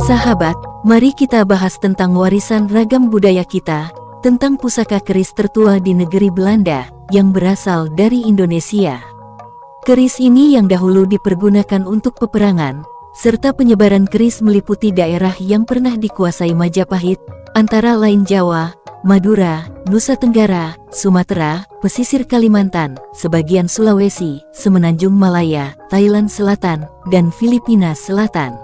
Sahabat, mari kita bahas tentang warisan ragam budaya kita, tentang pusaka keris tertua di negeri Belanda, yang berasal dari Indonesia. Keris ini yang dahulu dipergunakan untuk peperangan, serta penyebaran keris meliputi daerah yang pernah dikuasai Majapahit, antara lain Jawa, Madura, Nusa Tenggara, Sumatera, pesisir Kalimantan, sebagian Sulawesi, Semenanjung Malaya, Thailand Selatan, dan Filipina Selatan.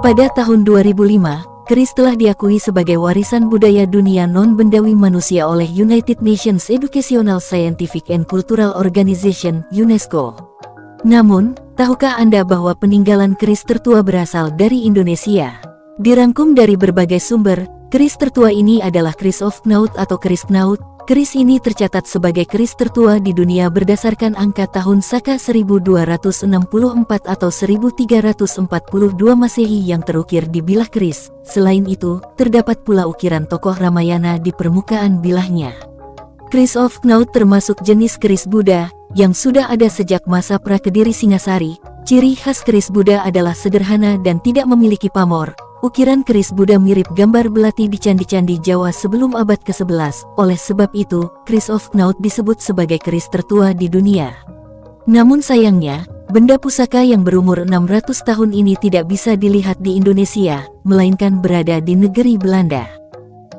Pada tahun 2005, keris telah diakui sebagai warisan budaya dunia non-bendawi manusia oleh United Nations Educational Scientific and Cultural Organization (UNESCO). Namun, tahukah Anda bahwa peninggalan keris tertua berasal dari Indonesia? Dirangkum dari berbagai sumber, keris tertua ini adalah keris of Knaut atau keris Knaut. Keris ini tercatat sebagai keris tertua di dunia berdasarkan angka tahun Saka 1264 atau 1342 Masehi yang terukir di bilah keris. Selain itu, terdapat pula ukiran tokoh Ramayana di permukaan bilahnya. Keris of Knaut termasuk jenis keris Buddha, yang sudah ada sejak masa pra-Kediri Singasari. Ciri khas keris Buddha adalah sederhana dan tidak memiliki pamor. Ukiran keris Buddha mirip gambar belati di candi-candi Jawa sebelum abad ke-11, oleh sebab itu, keris of Knaut disebut sebagai keris tertua di dunia. Namun sayangnya, benda pusaka yang berumur 600 tahun ini tidak bisa dilihat di Indonesia, melainkan berada di negeri Belanda.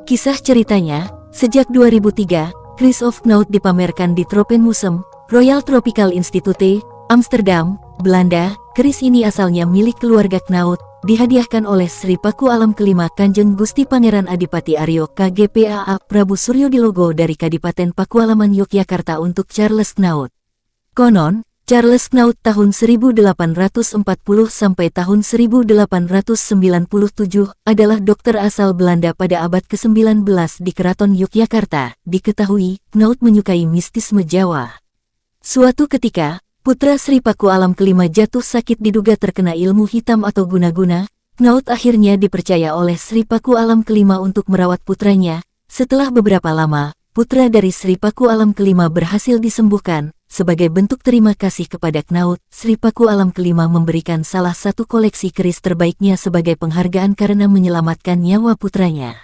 Kisah ceritanya, sejak 2003, keris of Knaut dipamerkan di Tropenmuseum, Royal Tropical Institute, Amsterdam, Belanda. Keris ini asalnya milik keluarga Knaut, dihadiahkan oleh Sri Paku Alam kelima Kanjeng Gusti Pangeran Adipati Aryo KGPAA Prabu Suryodilogo dari Kadipaten Pakualaman Yogyakarta untuk Charles Knaut. Konon, Charles Knaut tahun 1840 sampai tahun 1897 adalah dokter asal Belanda pada abad ke-19 di Keraton Yogyakarta. Diketahui, Knaut menyukai mistisme Jawa. Suatu ketika, putra Sri Paku Alam kelima jatuh sakit diduga terkena ilmu hitam atau guna-guna. Knaut akhirnya dipercaya oleh Sri Paku Alam kelima untuk merawat putranya. Setelah beberapa lama, putra dari Sri Paku Alam kelima berhasil disembuhkan. Sebagai bentuk terima kasih kepada Knaut, Sri Paku Alam kelima memberikan salah satu koleksi keris terbaiknya sebagai penghargaan karena menyelamatkan nyawa putranya.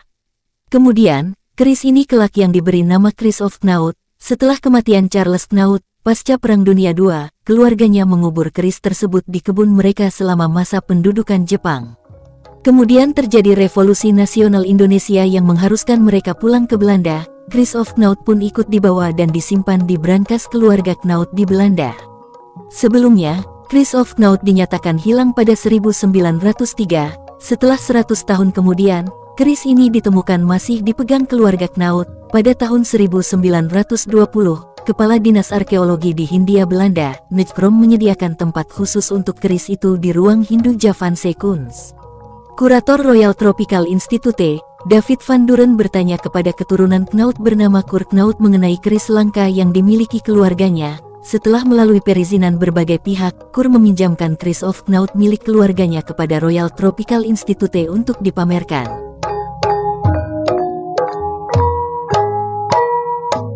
Kemudian, keris ini kelak yang diberi nama keris of Knaut. Setelah kematian Charles Knaut, pasca Perang Dunia II, keluarganya mengubur keris tersebut di kebun mereka selama masa pendudukan Jepang. Kemudian terjadi Revolusi Nasional Indonesia yang mengharuskan mereka pulang ke Belanda. Keris of Knaut pun ikut dibawa dan disimpan di brankas keluarga Knaut di Belanda. Sebelumnya, keris of Knaut dinyatakan hilang pada 1903. Setelah 100 tahun kemudian, keris ini ditemukan masih dipegang keluarga Knaut. Pada tahun 1920, Kepala Dinas Arkeologi di Hindia Belanda, Nijkrom menyediakan tempat khusus untuk keris itu di ruang Hindu Javanse Kunst. Kurator Royal Tropical Institute, David Van Duren bertanya kepada keturunan Knaut bernama Kur Knaut mengenai keris langka yang dimiliki keluarganya. Setelah melalui perizinan berbagai pihak, Kur meminjamkan keris of Knaut milik keluarganya kepada Royal Tropical Institute untuk dipamerkan.